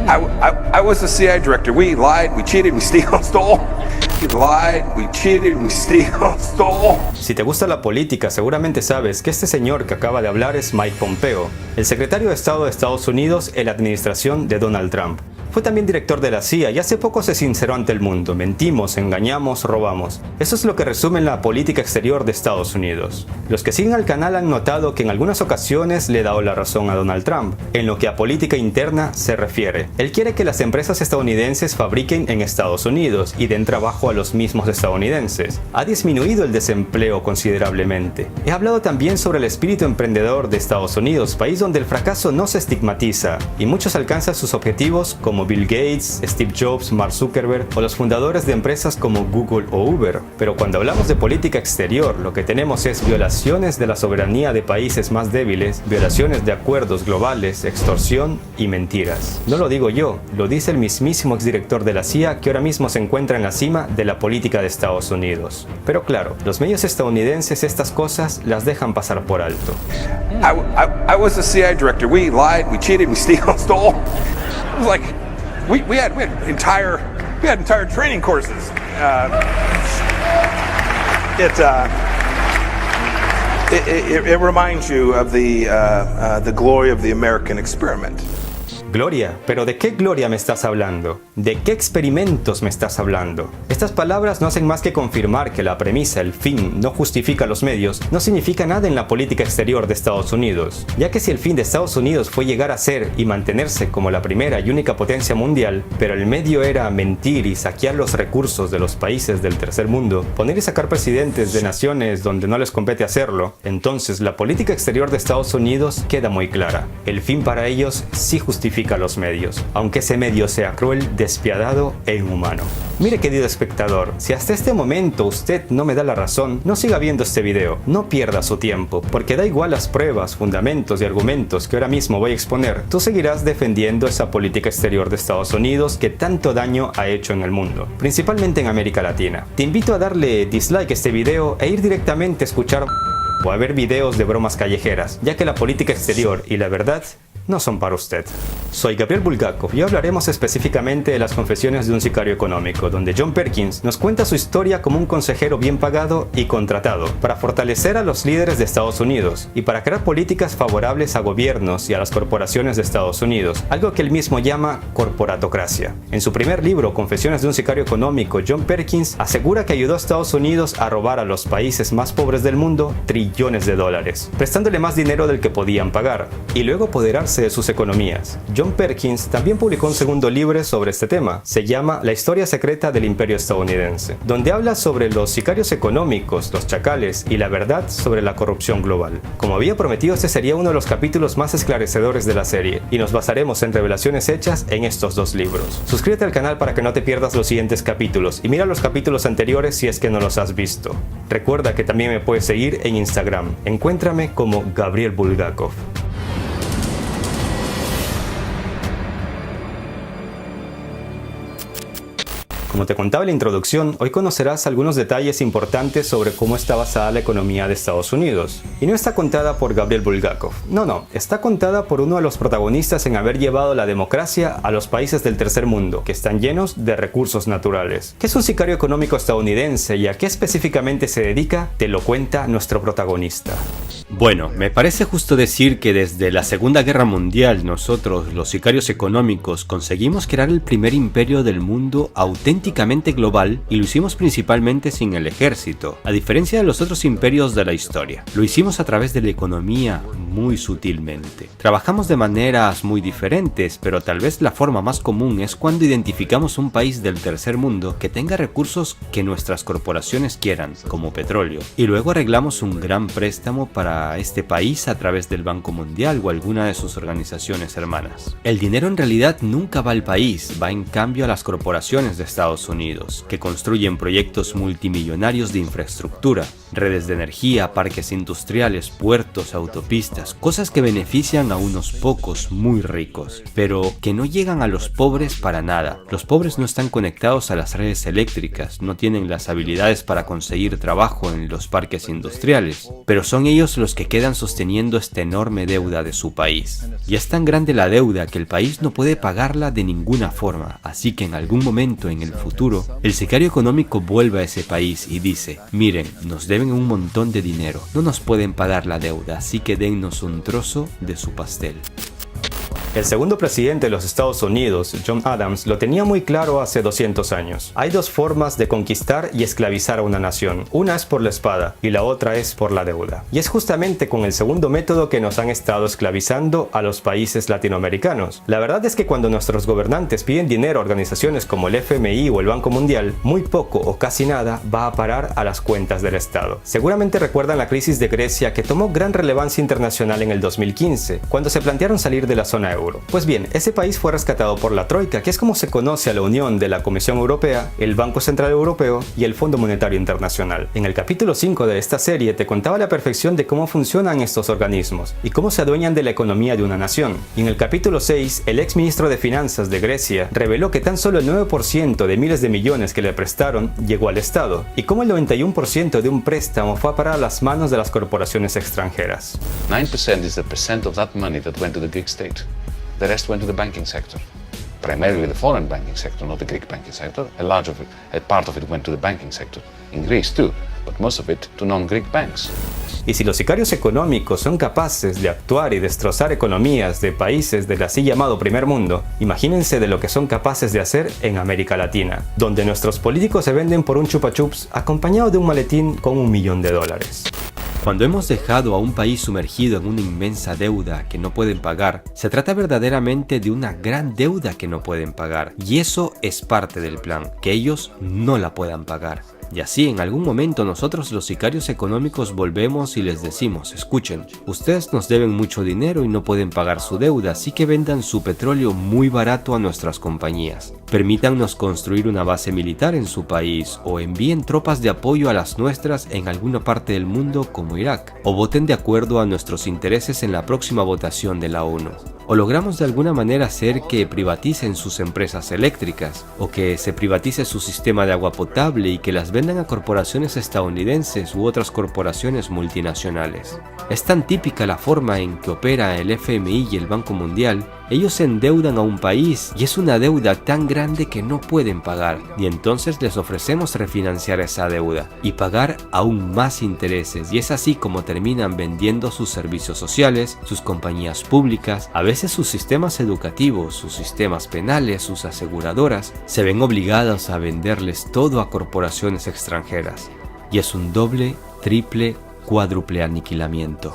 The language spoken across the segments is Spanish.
I was the CIA director. We lied, we cheated, we stole. We lied, we cheated, we stole. Si te gusta la política, seguramente sabes que este señor que acaba de hablar es Mike Pompeo, el secretario de Estado de Estados Unidos en la administración de Donald Trump. Fue también director de la CIA y hace poco se sinceró ante el mundo. Mentimos, engañamos, robamos. Eso es lo que resume la política exterior de Estados Unidos. Los que siguen al canal han notado que en algunas ocasiones le he dado la razón a Donald Trump, en lo que a política interna se refiere. Él quiere que las empresas estadounidenses fabriquen en Estados Unidos y den trabajo a los mismos estadounidenses. Ha disminuido el desempleo considerablemente. He hablado también sobre el espíritu emprendedor de Estados Unidos, país donde el fracaso no se estigmatiza y muchos alcanzan sus objetivos como Bill Gates, Steve Jobs, Mark Zuckerberg o los fundadores de empresas como Google o Uber. Pero cuando hablamos de política exterior, lo que tenemos es violaciones de la soberanía de países más débiles, violaciones de acuerdos globales, extorsión y mentiras. No lo digo yo, lo dice el mismísimo exdirector de la CIA que ahora mismo se encuentra en la cima de la política de Estados Unidos. Pero claro, los medios estadounidenses estas cosas las dejan pasar por alto. I was the CIA director. We lied, we cheated, we stole. It was like we had entire training courses. It reminds you of the glory of the American experiment. Gloria, pero ¿de qué gloria me estás hablando? ¿De qué experimentos me estás hablando? Estas palabras no hacen más que confirmar que la premisa, el fin, no justifica los medios, no significa nada en la política exterior de Estados Unidos, ya que si el fin de Estados Unidos fue llegar a ser y mantenerse como la primera y única potencia mundial, pero el medio era mentir y saquear los recursos de los países del tercer mundo, poner y sacar presidentes de naciones donde no les compete hacerlo, entonces la política exterior de Estados Unidos queda muy clara. El fin para ellos sí justifica a los medios, aunque ese medio sea cruel, despiadado e inhumano. Mire, querido espectador, si hasta este momento usted no me da la razón, no siga viendo este video, no pierda su tiempo, porque da igual las pruebas, fundamentos y argumentos que ahora mismo voy a exponer, tú seguirás defendiendo esa política exterior de Estados Unidos que tanto daño ha hecho en el mundo, principalmente en América Latina. Te invito a darle dislike a este video e ir directamente a escuchar o a ver videos de bromas callejeras, ya que la política exterior y la verdad no son para usted. Soy Gabriel Bulgakov y hablaremos específicamente de las confesiones de un sicario económico, donde John Perkins nos cuenta su historia como un consejero bien pagado y contratado para fortalecer a los líderes de Estados Unidos y para crear políticas favorables a gobiernos y a las corporaciones de Estados Unidos, algo que él mismo llama corporatocracia. En su primer libro, Confesiones de un sicario económico, John Perkins asegura que ayudó a Estados Unidos a robar a los países más pobres del mundo trillones de dólares, prestándole más dinero del que podían pagar, y luego apoderarse de sus economías. John Perkins también publicó un segundo libro sobre este tema. Se llama La historia secreta del imperio estadounidense, donde habla sobre los sicarios económicos, los chacales y la verdad sobre la corrupción global. Como había prometido, este sería uno de los capítulos más esclarecedores de la serie, y nos basaremos en revelaciones hechas en estos dos libros. Suscríbete al canal para que no te pierdas los siguientes capítulos, y mira los capítulos anteriores si es que no los has visto. Recuerda que también me puedes seguir en Instagram. Encuéntrame como Gabriel Bulgakov. Como te contaba en la introducción, hoy conocerás algunos detalles importantes sobre cómo está basada la economía de Estados Unidos. Y no está contada por Gabriel Bulgakov. No, está contada por uno de los protagonistas en haber llevado la democracia a los países del tercer mundo, que están llenos de recursos naturales. ¿Qué es un sicario económico estadounidense y a qué específicamente se dedica? Te lo cuenta nuestro protagonista. Bueno, me parece justo decir que desde la Segunda Guerra Mundial nosotros, los sicarios económicos, conseguimos crear el primer imperio del mundo auténticamente global y lo hicimos principalmente sin el ejército, a diferencia de los otros imperios de la historia. Lo hicimos a través de la economía muy sutilmente. Trabajamos de maneras muy diferentes, pero tal vez la forma más común es cuando identificamos un país del tercer mundo que tenga recursos que nuestras corporaciones quieran, como petróleo, y luego arreglamos un gran préstamo para este país a través del Banco Mundial o alguna de sus organizaciones hermanas. El dinero en realidad nunca va al país, va en cambio a las corporaciones de Estados Unidos, que construyen proyectos multimillonarios de infraestructura, redes de energía, parques industriales, puertos, autopistas, cosas que benefician a unos pocos muy ricos, pero que no llegan a los pobres para nada. Los pobres no están conectados a las redes eléctricas, no tienen las habilidades para conseguir trabajo en los parques industriales, pero son ellos los los que quedan sosteniendo esta enorme deuda de su país. Y es tan grande la deuda que el país no puede pagarla de ninguna forma, así que en algún momento en el futuro, el sicario económico vuelve a ese país y dice: miren, nos deben un montón de dinero, no nos pueden pagar la deuda, así que dennos un trozo de su pastel. El segundo presidente de los Estados Unidos, John Adams, lo tenía muy claro hace 200 años. Hay dos formas de conquistar y esclavizar a una nación. Una es por la espada y la otra es por la deuda. Y es justamente con el segundo método que nos han estado esclavizando a los países latinoamericanos. La verdad es que cuando nuestros gobernantes piden dinero a organizaciones como el FMI o el Banco Mundial, muy poco o casi nada va a parar a las cuentas del Estado. Seguramente recuerdan la crisis de Grecia, que tomó gran relevancia internacional en el 2015, cuando se plantearon salir de la zona euro. Pues bien, ese país fue rescatado por la Troika, que es como se conoce a la unión de la Comisión Europea, el Banco Central Europeo y el Fondo Monetario Internacional. En el capítulo 5 de esta serie te contaba a la perfección de cómo funcionan estos organismos y cómo se adueñan de la economía de una nación. Y en el capítulo 6, el ex ministro de Finanzas de Grecia reveló que tan solo el 9% de miles de millones que le prestaron llegó al Estado, y cómo el 91% de un préstamo fue a parar a las manos de las corporaciones extranjeras. 9% is the percent of that money that went to the Greek state. The rest went to the banking sector, primarily the foreign banking sector, not the Greek banking sector. A part of it went to the banking sector, in Greece too, but most of it to non-Greek banks. Y si los sicarios económicos son capaces de actuar y destrozar economías de países del así llamado primer mundo, imagínense de lo que son capaces de hacer en América Latina, donde nuestros políticos se venden por un chupa chups acompañado de un maletín con $1.000.000. Cuando hemos dejado a un país sumergido en una inmensa deuda que no pueden pagar, se trata verdaderamente de una gran deuda que no pueden pagar, y eso es parte del plan, que ellos no la puedan pagar. Y así en algún momento nosotros los sicarios económicos volvemos y les decimos: escuchen, ustedes nos deben mucho dinero y no pueden pagar su deuda, así que vendan su petróleo muy barato a nuestras compañías. Permítannos construir una base militar en su país, o envíen tropas de apoyo a las nuestras en alguna parte del mundo como Irak, o voten de acuerdo a nuestros intereses en la próxima votación de la ONU. O logramos de alguna manera hacer que privaticen sus empresas eléctricas, o que se privatice su sistema de agua potable y que las vendan a corporaciones estadounidenses u otras corporaciones multinacionales. Es tan típica la forma en que opera el FMI y el Banco Mundial. Ellos endeudan a un país y es una deuda tan grande que no pueden pagar, y entonces les ofrecemos refinanciar esa deuda y pagar aún más intereses, y es así como terminan vendiendo sus servicios sociales, sus compañías públicas, a veces sus sistemas educativos, sus sistemas penales, sus aseguradoras. Se ven obligados a venderles todo a corporaciones extranjeras, y es un doble, triple, cuádruple aniquilamiento.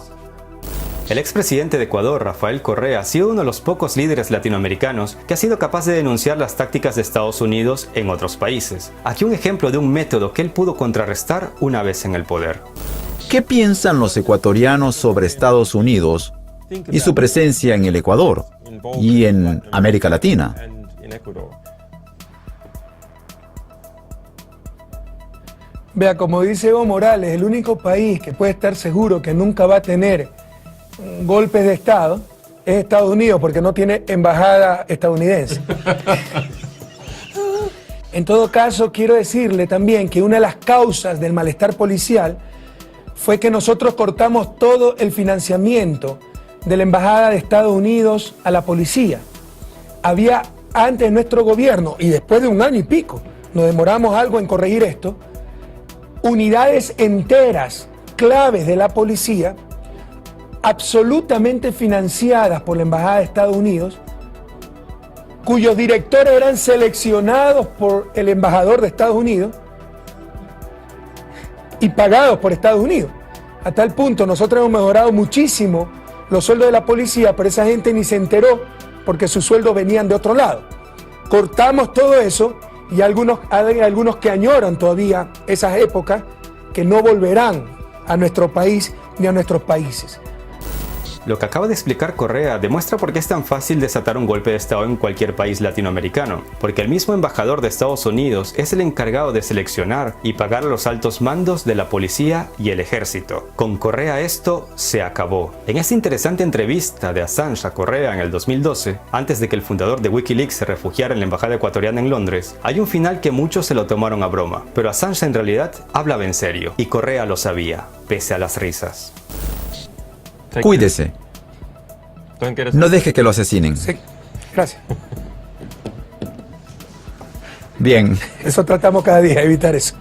El expresidente de Ecuador, Rafael Correa, ha sido uno de los pocos líderes latinoamericanos que ha sido capaz de denunciar las tácticas de Estados Unidos en otros países. Aquí un ejemplo de un método que él pudo contrarrestar una vez en el poder. ¿Qué piensan los ecuatorianos sobre Estados Unidos y su presencia en el Ecuador y en América Latina? Vea, como dice Evo Morales, el único país que puede estar seguro que nunca va a tener golpes de Estado es Estados Unidos, porque no tiene embajada estadounidense. En todo caso, quiero decirle también que una de las causas del malestar policial fue que nosotros cortamos todo el financiamiento de la embajada de Estados Unidos a la policía. Había antes de nuestro gobierno, y después de un año y pico, nos demoramos algo en corregir esto, unidades enteras, claves de la policía, absolutamente financiadas por la Embajada de Estados Unidos, cuyos directores eran seleccionados por el embajador de Estados Unidos y pagados por Estados Unidos. A tal punto, nosotros hemos mejorado muchísimo los sueldos de la policía, pero esa gente ni se enteró porque sus sueldos venían de otro lado. Cortamos todo eso y hay algunos que añoran todavía esas épocas, que no volverán a nuestro país ni a nuestros países. Lo que acaba de explicar Correa demuestra por qué es tan fácil desatar un golpe de Estado en cualquier país latinoamericano, porque el mismo embajador de Estados Unidos es el encargado de seleccionar y pagar a los altos mandos de la policía y el ejército. Con Correa esto se acabó. En esta interesante entrevista de Assange a Correa en el 2012, antes de que el fundador de Wikileaks se refugiara en la embajada ecuatoriana en Londres, hay un final que muchos se lo tomaron a broma, pero Assange en realidad hablaba en serio, y Correa lo sabía, pese a las risas. Cuídese. No deje que lo asesinen. Sí, gracias. Bien. Eso tratamos cada día, evitar eso.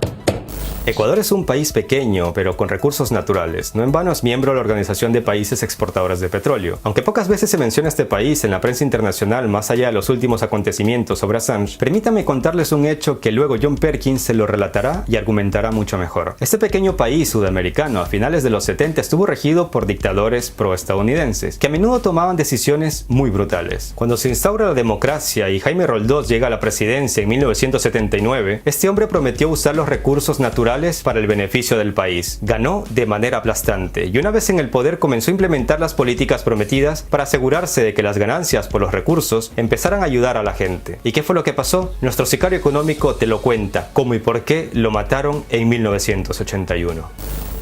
Ecuador es un país pequeño, pero con recursos naturales. No en vano es miembro de la Organización de Países Exportadores de Petróleo. Aunque pocas veces se menciona este país en la prensa internacional más allá de los últimos acontecimientos sobre Assange, permítanme contarles un hecho que luego John Perkins se lo relatará y argumentará mucho mejor. Este pequeño país sudamericano a finales de los 70 estuvo regido por dictadores pro-estadounidenses, que a menudo tomaban decisiones muy brutales. Cuando se instaura la democracia y Jaime Roldós llega a la presidencia en 1979, este hombre prometió usar los recursos naturales para el beneficio del país. Ganó de manera aplastante y una vez en el poder comenzó a implementar las políticas prometidas para asegurarse de que las ganancias por los recursos empezaran a ayudar a la gente. ¿Y qué fue lo que pasó? Nuestro sicario económico te lo cuenta, cómo y por qué lo mataron en 1981.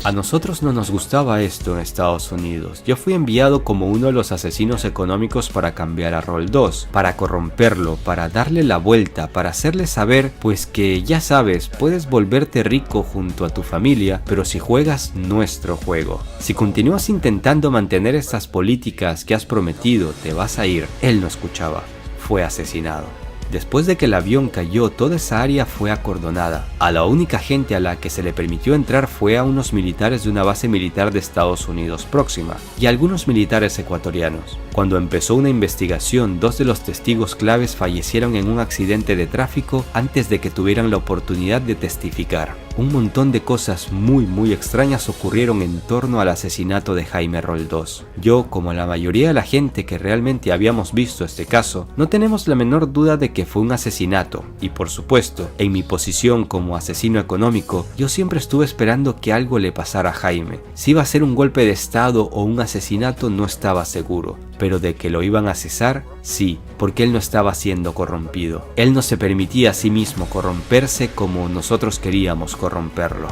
A nosotros no nos gustaba esto en Estados Unidos. Yo fui enviado como uno de los asesinos económicos para cambiar a Roldós, para corromperlo, para darle la vuelta, para hacerle saber pues que ya sabes, puedes volverte rico junto a tu familia, pero si juegas nuestro juego. Si continúas intentando mantener estas políticas que has prometido, te vas a ir. Él no escuchaba. Fue asesinado. Después de que el avión cayó, toda esa área fue acordonada. A la única gente a la que se le permitió entrar fue a unos militares de una base militar de Estados Unidos próxima y a algunos militares ecuatorianos. Cuando empezó una investigación, 2 de los testigos claves fallecieron en un accidente de tráfico antes de que tuvieran la oportunidad de testificar. Un montón de cosas muy extrañas ocurrieron en torno al asesinato de Jaime Roldós. Yo, como la mayoría de la gente que realmente habíamos visto este caso, no tenemos la menor duda de que fue un asesinato. Y por supuesto, en mi posición como asesino económico, yo siempre estuve esperando que algo le pasara a Jaime. Si iba a ser un golpe de estado o un asesinato no estaba seguro, pero de que lo iban a cesar, sí, porque él no estaba siendo corrompido. Él no se permitía a sí mismo corromperse como nosotros queríamos corromperlo.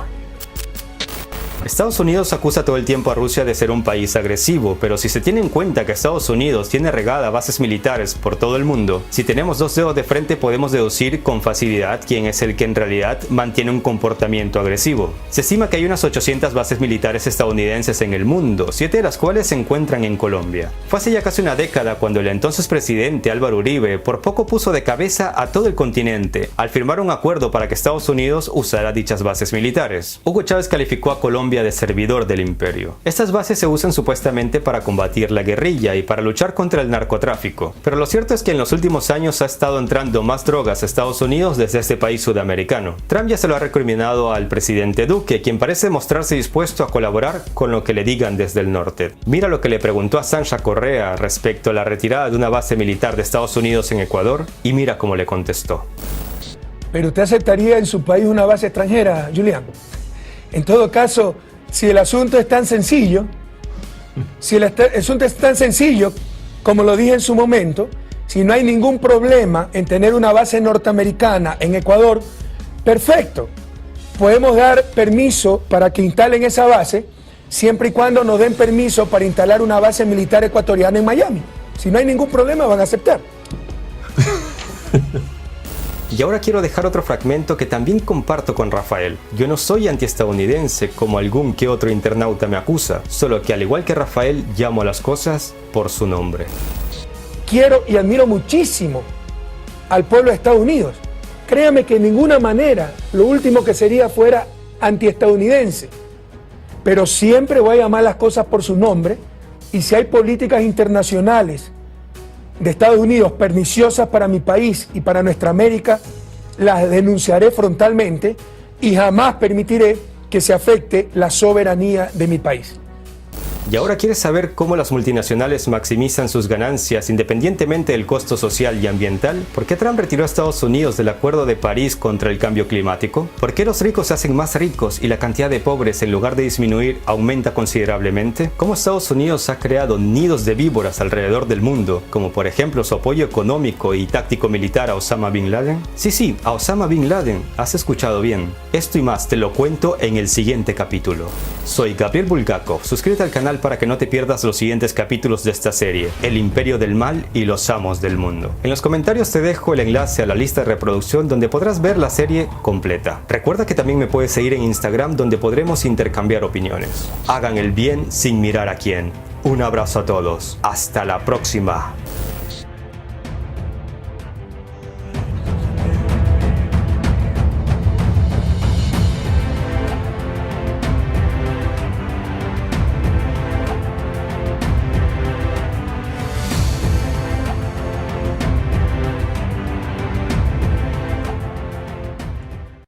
Estados Unidos acusa todo el tiempo a Rusia de ser un país agresivo, pero si se tiene en cuenta que Estados Unidos tiene regada bases militares por todo el mundo, si tenemos 2 dedos de frente podemos deducir con facilidad quién es el que en realidad mantiene un comportamiento agresivo. Se estima que hay unas 800 bases militares estadounidenses en el mundo, 7 de las cuales se encuentran en Colombia. Fue hace ya casi una década cuando el entonces presidente Álvaro Uribe por poco puso de cabeza a todo el continente al firmar un acuerdo para que Estados Unidos usara dichas bases militares. Hugo Chávez calificó a Colombia de servidor del imperio. Estas bases se usan supuestamente para combatir la guerrilla y para luchar contra el narcotráfico, pero lo cierto es que en los últimos años ha estado entrando más drogas a Estados Unidos desde este país sudamericano. Trump ya se lo ha recriminado al presidente Duque, quien parece mostrarse dispuesto a colaborar con lo que le digan desde el norte. Mira lo que le preguntó a Sancha Correa respecto a la retirada de una base militar de Estados Unidos en Ecuador y mira cómo le contestó. ¿Pero usted aceptaría en su país una base extranjera, Julián? En todo caso, si el asunto es tan sencillo, como lo dije en su momento, si no hay ningún problema en tener una base norteamericana en Ecuador, perfecto. Podemos dar permiso para que instalen esa base, siempre y cuando nos den permiso para instalar una base militar ecuatoriana en Miami. Si no hay ningún problema, van a aceptar. Y ahora quiero dejar otro fragmento que también comparto con Rafael. Yo no soy antiestadounidense como algún que otro internauta me acusa, solo que al igual que Rafael llamo a las cosas por su nombre. Quiero y admiro muchísimo al pueblo de Estados Unidos. Créame que de ninguna manera lo último que sería fuera antiestadounidense. Pero siempre voy a llamar las cosas por su nombre y si hay políticas internacionales de Estados Unidos perniciosas para mi país y para nuestra América, las denunciaré frontalmente y jamás permitiré que se afecte la soberanía de mi país. ¿Y ahora quieres saber cómo las multinacionales maximizan sus ganancias independientemente del costo social y ambiental? ¿Por qué Trump retiró a Estados Unidos del Acuerdo de París contra el cambio climático? ¿Por qué los ricos se hacen más ricos y la cantidad de pobres en lugar de disminuir aumenta considerablemente? ¿Cómo Estados Unidos ha creado nidos de víboras alrededor del mundo, como por ejemplo su apoyo económico y táctico militar a Osama Bin Laden? Sí, a Osama Bin Laden, has escuchado bien. Esto y más te lo cuento en el siguiente capítulo. Soy Gabriel Bulgakov, suscríbete al canal para que no te pierdas los siguientes capítulos de esta serie, El Imperio del Mal y los Amos del Mundo. En los comentarios te dejo el enlace a la lista de reproducción donde podrás ver la serie completa. Recuerda que también me puedes seguir en Instagram donde podremos intercambiar opiniones. Hagan el bien sin mirar a quién. Un abrazo a todos. Hasta la próxima.